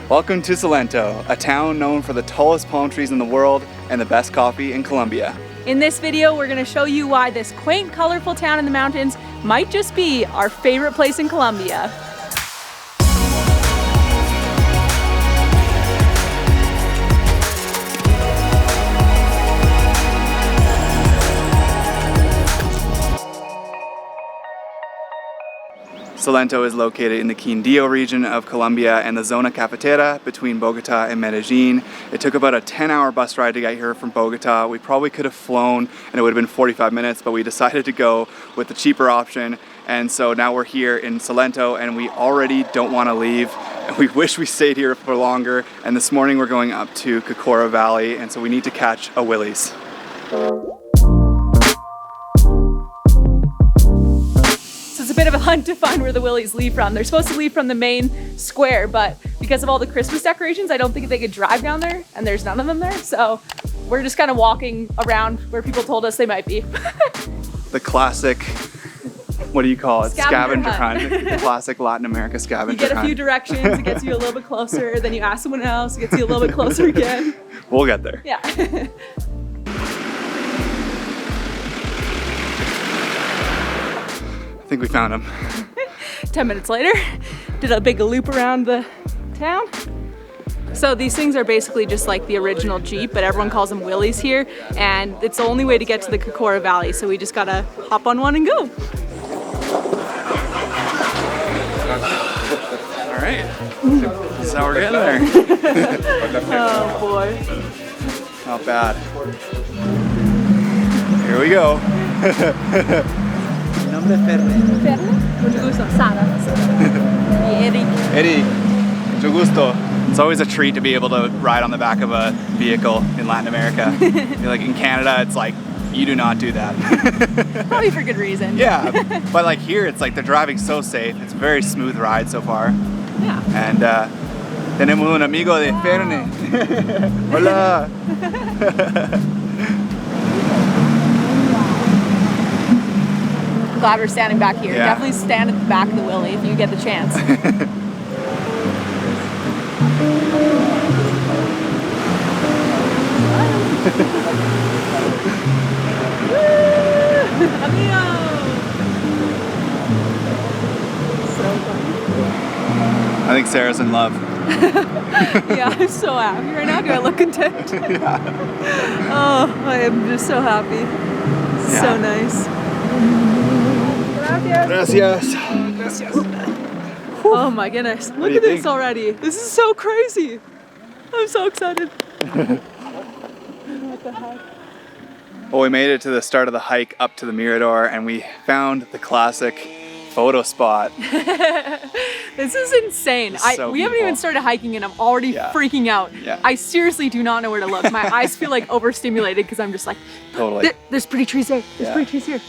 Welcome to Salento, a town known for the tallest palm trees in the world and the best coffee in Colombia. In this video, we're going to show you why this quaint, colorful town in the mountains might just be our favorite place in Colombia. Salento is located in the Quindio region of Colombia and the Zona Cafetera between Bogota and Medellin. It took about a 10-hour bus ride to get here from Bogota. We probably could have flown and it would have been 45 minutes, but we decided to go with the cheaper option. And so now we're here in Salento and we already don't want to leave. We wish we stayed here for longer. And this morning we're going up to Cocora Valley, and so we need to catch a Willy's. It's a bit of a hunt to find where the Willies leave from. They're supposed to leave from the main square, but because of all the Christmas decorations, I don't think they could drive down there, and there's none of them there. So we're just kind of walking around where people told us they might be. The classic, what do you call it? Scavenger hunt. The classic Latin America scavenger hunt. You get a few directions, it gets you a little bit closer, then you ask someone else, it gets you a little bit closer again. We'll get there. Yeah. I think we found him. 10 minutes later, did a big loop around the town. So these things are basically just like the original Jeep, but everyone calls them Willies here, and it's the only way to get to the Cocora Valley, so we just gotta hop on one and go. All right, this is how we're getting there. Oh boy. Not bad. Here we go. Mucho gusto. Sara. Eddie, mucho gusto. It's always a treat to be able to ride on the back of a vehicle in Latin America. Like in Canada, it's like, you do not do that. Probably for good reason. Yeah, but like here, it's like they're driving so safe. It's a very smooth ride so far. Yeah. And tenemos un amigo de Ferne. Hola. I'm glad we're standing back here. Yeah. Definitely stand at the back of the Willy if you get the chance. I think Sarah's in love. Yeah, I'm so happy right now. Do I look content? Yeah. Oh, I am just so happy. Yeah. So nice. Gracias. Oh my goodness. Look at this already. This is so crazy. I'm so excited. What the heck? Well, we made it to the start of the hike up to the Mirador, and we found the classic photo spot. This is insane. We haven't even started hiking and I'm already freaking out. Yeah. I seriously do not know where to look. My eyes feel like overstimulated because I'm just like, Totally. There's pretty trees there. There's pretty trees here.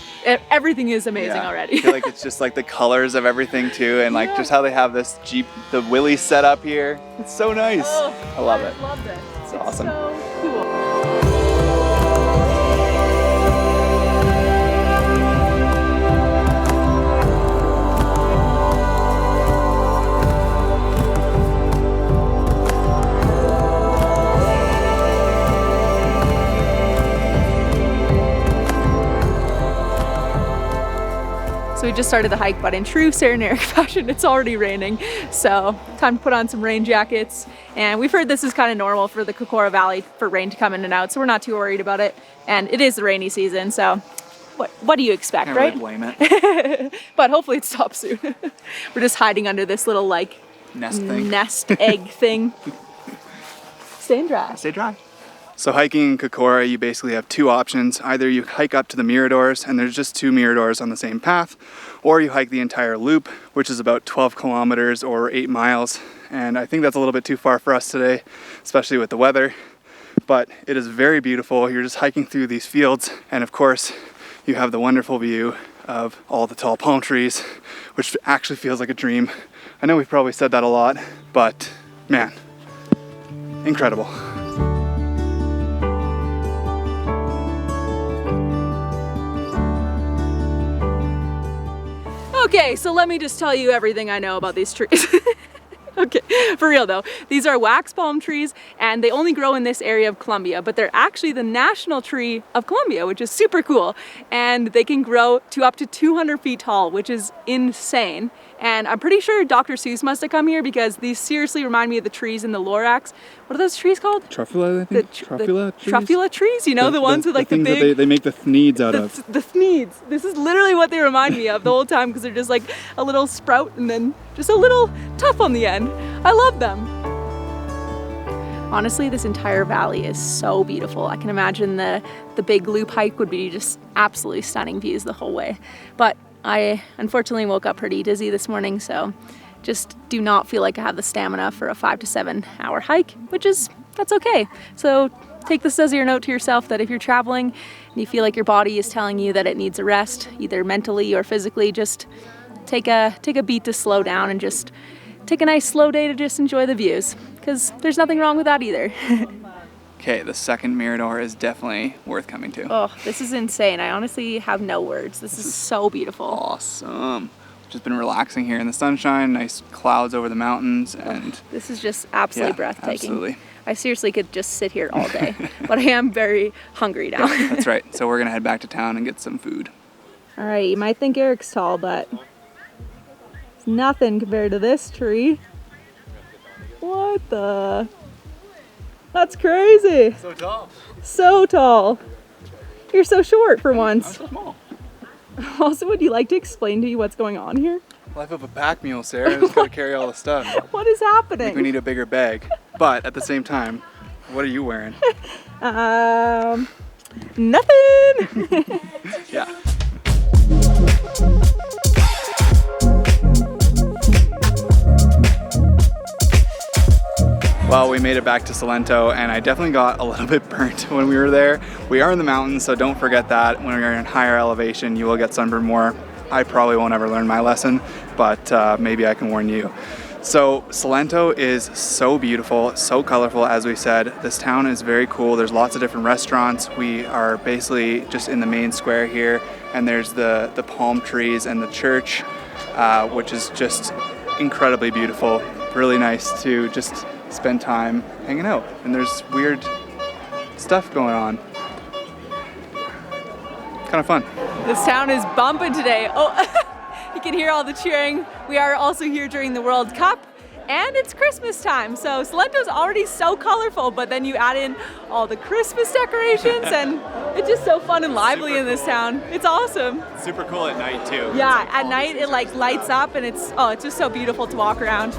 Everything is amazing already. I feel like it's just like the colors of everything too, and like just how they have this Jeep, the Willy set up here. It's so nice. Oh, I love it. I love it. It's awesome. So cool. So we just started the hike, but in true Sarah fashion, it's already raining. So time to put on some rain jackets. And we've heard this is kind of normal for the Cocora Valley for rain to come in and out, so we're not too worried about it. And it is the rainy season, so what do you expect, Can't right? really blame it. But hopefully it stops soon. We're just hiding under this little like Nest egg thing. Staying dry. Stay dry. So hiking in Cocora, you basically have two options. Either you hike up to the Miradors, and there's just two Miradors on the same path, or you hike the entire loop, which is about 12 kilometers or 8 miles. And I think that's a little bit too far for us today, especially with the weather. But it is very beautiful. You're just hiking through these fields, and of course, you have the wonderful view of all the tall palm trees, which actually feels like a dream. I know we've probably said that a lot, but man, incredible. Okay, so let me just tell you everything I know about these trees. Okay, for real though, these are wax palm trees and they only grow in this area of Colombia, but they're actually the national tree of Colombia, which is super cool. And they can grow to up to 200 feet tall, which is insane. And I'm pretty sure Dr. Seuss must have come here because these seriously remind me of the trees in the Lorax. What are those trees called? Truffula, I think? Truffula trees? Truffula trees? You know, the ones with like the big... that they make the thneeds out of. The thneeds. This is literally what they remind me of the whole time because they're just like a little sprout and then just a little tuft on the end. I love them. Honestly, this entire valley is so beautiful. I can imagine the big loop hike would be just absolutely stunning views the whole way. But I unfortunately woke up pretty dizzy this morning, so just do not feel like I have the stamina for a 5 to 7 hour hike, that's okay. So take this as your note to yourself that if you're traveling and you feel like your body is telling you that it needs a rest, either mentally or physically, just take a beat to slow down and just take a nice slow day to just enjoy the views, because there's nothing wrong with that either. Okay, the second mirador is definitely worth coming to. Oh, this is insane. I honestly have no words. This is so beautiful. Awesome. Just been relaxing here in the sunshine, nice clouds over the mountains, and this is just absolutely breathtaking. Absolutely. I seriously could just sit here all day, but I am very hungry now. Yeah, that's right. So we're gonna head back to town and get some food. All right, you might think Eric's tall, but it's nothing compared to this tree. What the? That's crazy. So tall. So tall. You're so short for once. I'm so small. Also, would you like to explain to you what's going on here? Life of a pack mule, Sarah. I just gotta carry all the stuff. What is I happening? think we need a bigger bag. But at the same time, what are you wearing? Nothing. Yeah. Well, we made it back to Salento, and I definitely got a little bit burnt when we were there. We are in the mountains, so don't forget that when you're in higher elevation, you will get sunburned more. I probably won't ever learn my lesson, but maybe I can warn you. So Salento is so beautiful, so colorful, as we said. This town is very cool. There's lots of different restaurants. We are basically just in the main square here, and there's the palm trees and the church, which is just incredibly beautiful. Really nice to just spend time hanging out, and there's weird stuff going on. Kind of fun. This town is bumping today. Oh, you can hear all the cheering. We are also here during the World Cup, and it's Christmas time. So Salento's already so colorful, but then you add in all the Christmas decorations, and it's just so fun and lively in this town. It's awesome. Super cool at night too. Yeah, at night it like lights up, and it's just so beautiful to walk around.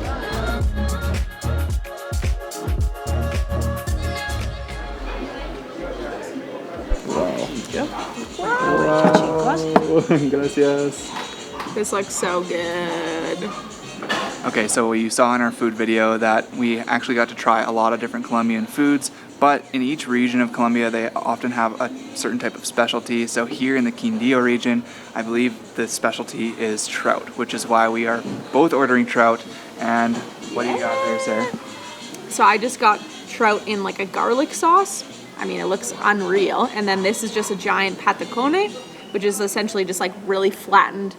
Wow. Gracias. This looks so good. Okay, so you saw in our food video that we actually got to try a lot of different Colombian foods, but in each region of Colombia, they often have a certain type of specialty. So here in the Quindio region, I believe the specialty is trout, which is why we are both ordering trout. And what do you got there, Sarah? So I just got trout in like a garlic sauce. I mean, it looks unreal. And then this is just a giant patacone, which is essentially just like really flattened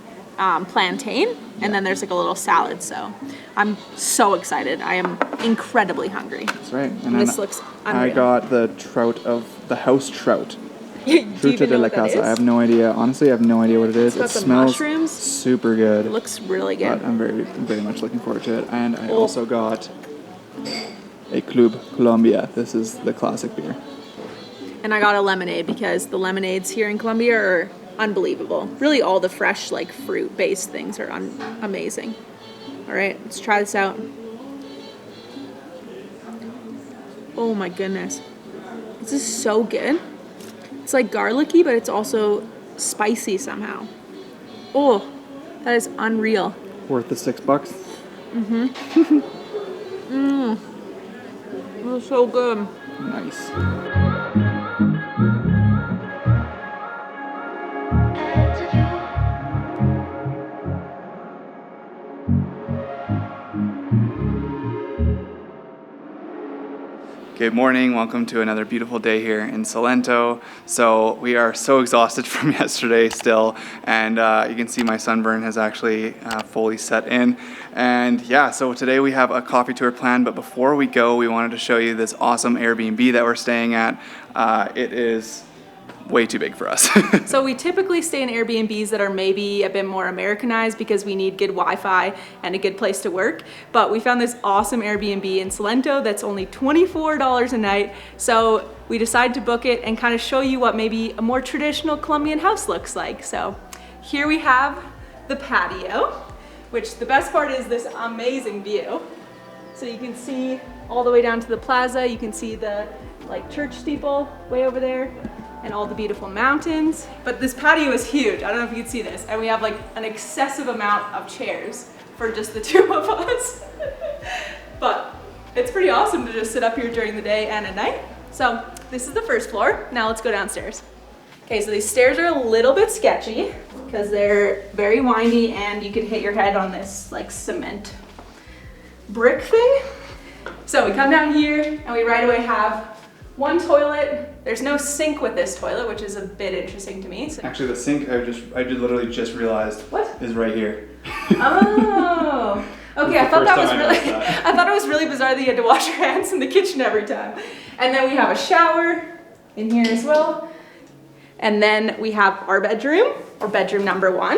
plantain. And then there's like a little salad. So I'm so excited. I am incredibly hungry. That's right. And this looks unreal. I got the trout of the house trout. Trucha de la casa. I have no idea. Honestly, I have no idea what it is. It's got It the smells mushrooms. super good. It looks really good. But I'm very much looking forward to it. And I also got a Club Colombia. This is the classic beer. And I got a lemonade because the lemonades here in Colombia are unbelievable. Really all the fresh like fruit-based things are amazing. All right, let's try this out. Oh my goodness. This is so good. It's like garlicky, but it's also spicy somehow. Oh, that is unreal. Worth the $6. Mm-hmm. It was so good. Nice. Good morning, welcome to another beautiful day here in Salento. So we are so exhausted from yesterday still, and you can see my sunburn has actually fully set in. And yeah, so today we have a coffee tour planned, but before we go, we wanted to show you this awesome Airbnb that we're staying at. It is way too big for us. So we typically stay in Airbnbs that are maybe a bit more Americanized because we need good Wi-Fi and a good place to work. But we found this awesome Airbnb in Salento that's only $24 a night. So we decided to book it and kind of show you what maybe a more traditional Colombian house looks like. So here we have the patio, which the best part is this amazing view. So you can see all the way down to the plaza. You can see the church steeple way over there, and all the beautiful mountains. But this patio is huge. I don't know if you can see this. And we have an excessive amount of chairs for just the two of us. But it's pretty awesome to just sit up here during the day and at night. So this is the first floor. Now let's go downstairs. Okay, so these stairs are a little bit sketchy because they're very windy and you can hit your head on this cement brick thing. So we come down here and we right away have one toilet. There's no sink with this toilet, which is a bit interesting to me. So. Actually, the sink I literally just realized is right here. Oh, okay. I thought it was really bizarre that you had to wash your hands in the kitchen every time. And then we have a shower in here as well. And then we have our bedroom, or bedroom number 1,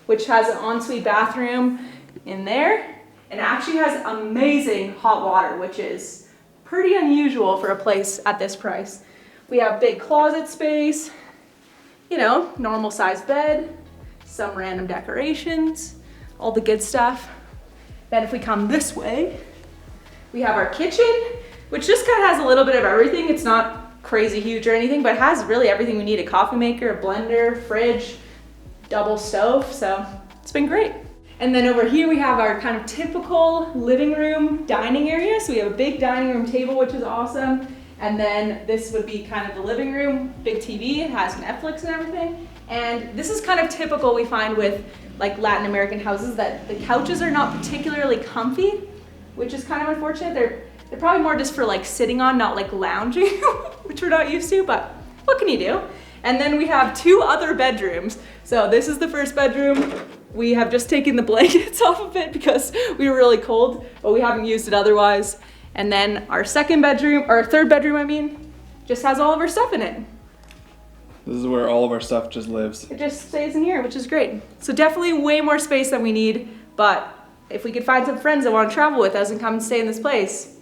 which has an ensuite bathroom in there, and actually has amazing hot water, which is pretty unusual for a place at this price. We have big closet space, normal sized bed, some random decorations, all the good stuff. Then if we come this way, we have our kitchen, which just kind of has a little bit of everything. It's not crazy huge or anything, but it has really everything we need: a coffee maker, a blender, fridge, double stove, so it's been great. And then over here we have our kind of typical living room dining area. So we have a big dining room table, which is awesome. And then this would be kind of the living room, big TV, it has Netflix and everything. And this is kind of typical we find with Latin American houses, that the couches are not particularly comfy, which is kind of unfortunate. They're probably more just for sitting on, not lounging, which we're not used to, but what can you do? And then we have 2 other bedrooms. So this is the first bedroom. We have just taken the blankets off of it because we were really cold, but we haven't used it otherwise. And then our third bedroom, just has all of our stuff in it. This is where all of our stuff just lives. It just stays in here, which is great. So definitely way more space than we need, but if we could find some friends that want to travel with us and come and stay in this place,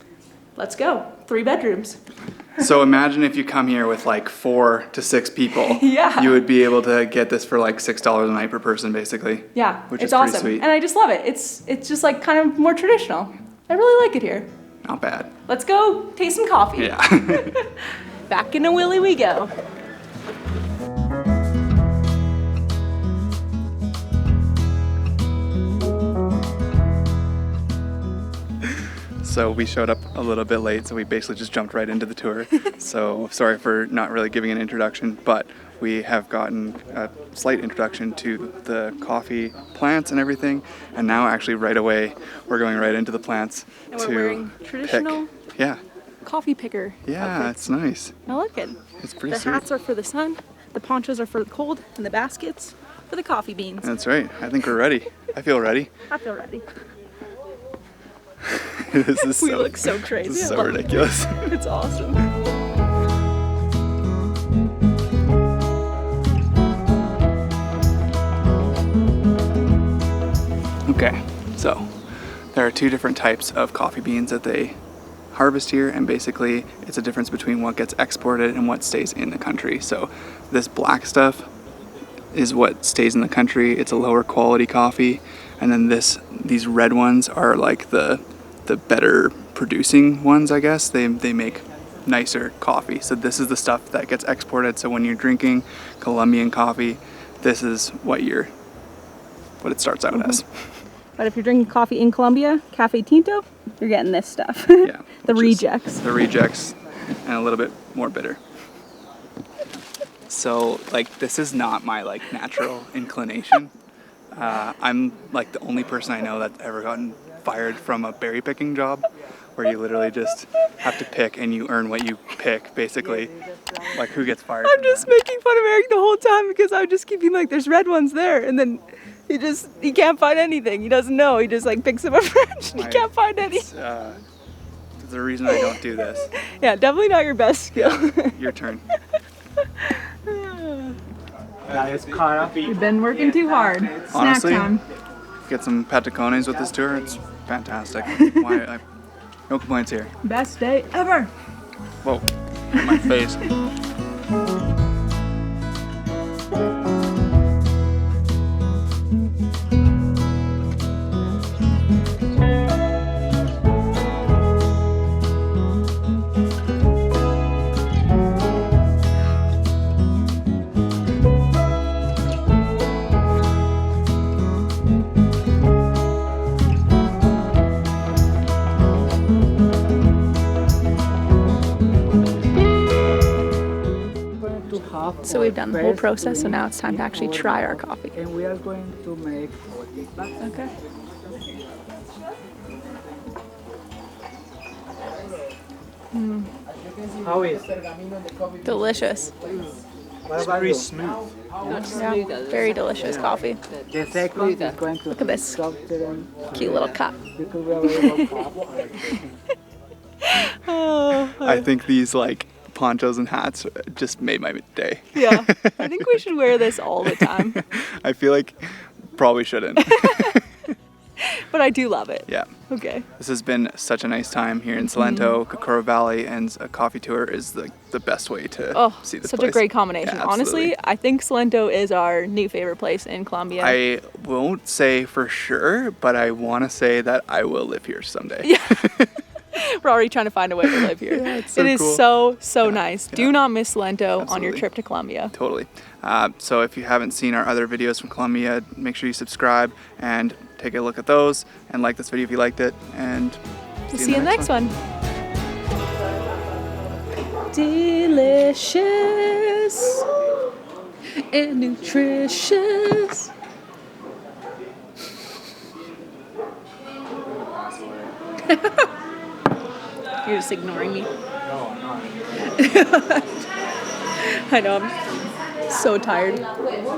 let's go. 3 bedrooms. So imagine if you come here with 4 to 6 people. Yeah. You would be able to get this for $6 a night per person, basically. Yeah, which it's is pretty awesome. sweet. And I just love it. It's just kind of more traditional. I really like it here. Not bad. Let's go taste some coffee. Yeah. Back into Willy we go. So we showed up a little bit late, so we basically just jumped right into the tour. So sorry for not really giving an introduction, but we have gotten a slight introduction to the coffee plants and everything. And now actually right away, we're going right into the plants And we're wearing traditional coffee picker Yeah, outfits. it's nice. I like it. It's pretty The sweet. hats are for the sun, the ponchos are for the cold, and the baskets for the coffee beans. That's right. I think we're ready. I feel ready. I feel ready. This is We look so crazy. This is I so love it. ridiculous. It's awesome. Okay, so there are 2 different types of coffee beans that they harvest here, and basically it's a difference between what gets exported and what stays in the country. So this black stuff is what stays in the country. It's a lower quality coffee, and then these red ones are the better producing ones, I guess. They make nicer coffee. So this is the stuff that gets exported. So when you're drinking Colombian coffee, this is what it starts out as. But if you're drinking coffee in Colombia, Cafe Tinto, you're getting this stuff. Yeah. The rejects. The rejects, and a little bit more bitter. So this is not my natural inclination. I'm the only person I know that's ever gotten fired from a berry picking job, where you literally just have to pick and you earn what you pick, basically. Like who gets fired? I'm just making fun of Eric the whole time because I just keep being like, there's red ones there, and then he can't find anything. He doesn't know. He just like picks them up fresh and he can't find any. There's a reason I don't do this. Yeah, definitely not your best skill. Your turn. We've been working too hard. Honestly, Snack time. get some patacones with this tour. It's fantastic. No complaints here. Best day ever. Whoa, my face. So we've done the whole process, so now it's time to actually try our coffee. And we are going to make Okay. How is Delicious. it's very smooth. Yeah, very delicious coffee. The second is going to Look at this softer and cute little cup. you could wear a little cup. Oh, I think these like ponchos and hats just made my day. yeah. I think we should wear this all the time. I feel like probably shouldn't. But I do love it. Yeah. Okay. This has been such a nice time here in Salento, Cocora Valley, and a coffee tour is the best way to Oh, see the such place. a great combination. Yeah, Honestly, absolutely. I think Salento is our new favorite place in Colombia. I won't say for sure, but I want to say that I will live here someday. Yeah. We're already trying to find a way to live here. Yeah, it's so It is cool. so nice. Yeah. Do not miss Salento on your Absolutely. trip to Colombia. Totally. So if you haven't seen our other videos from Colombia, make sure you subscribe and take a look at those and like this video if you liked it. And We'll see you in the next one. Delicious and nutritious. You're just ignoring me. I know, I'm so tired.